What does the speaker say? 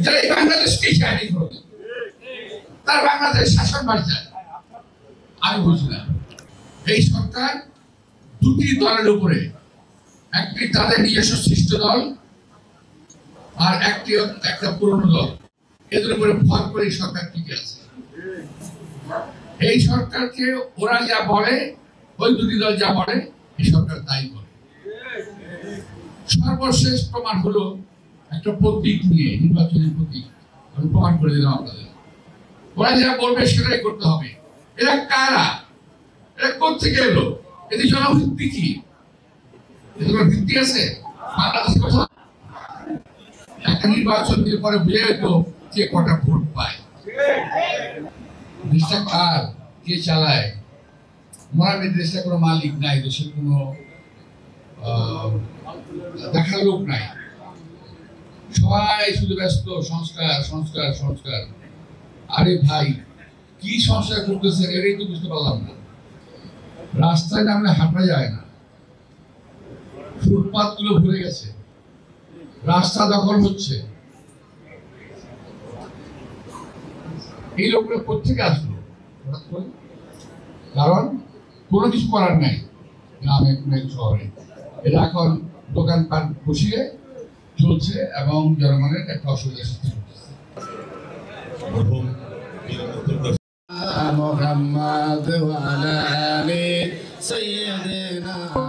যারা এই বাংলাদেশকে চায়নি করবে, তার বাংলাদেশ শাসন বাড়ছে। আমি বুঝলাম এই সরকার দুটি দলের উপরে, একটি তাদের নিজস্ব সৃষ্ট দল আর একটি একটা পুরনো দল, এদের উপরে ভর করে সরকার টিকে আছে। এই সরকারকে ওরা যা বলে, ওই দুটি দল যা বলে, এই সরকার তাই করে। সর্বশেষ প্রমাণ হলো একটা প্রতীক নিয়ে, নির্বাচনের প্রতীক। আমি প্রমাণ করে দিলাম আপনাদের। ওরা যা বলবে সেটাই করতে হবে। এরা কারা? এরা কোথেকে এলো? এদের জনভিত্তি কি? এদের কোনো ভিত্তি আছে? বাংলাদেশের কথা একটা নির্বাচন দিয়ে পরে বুঝে যেত কে কটা ভোট পায়, দেশটা কার, কে চালায়। মনে দেশটা কোনো মালিক নাই, দেশের কোনো দেখার লোক নাই, সবাই শুধু ব্যস্ত সংস্কার সংস্কার সংস্কার। আরে ভাই, কি সংস্কার করতেছেন এটাই তো বুঝতে পারলাম না। রাস্তায় নামলে হাঁটা যায় না, ফুটপাথ গুলো ভরে গেছে, রাস্তা দখল হচ্ছে। এই লোকগুলো কোথেকে আসলো? কারণ কোনো কিছু করার নাই গ্রামে শহরে। এটা এখন দোকানপাট বসিয়ে চলছে এবং জনগণের একটা অসুবিধার সৃষ্টি করতেছে। محمد وعلى آله سيدنا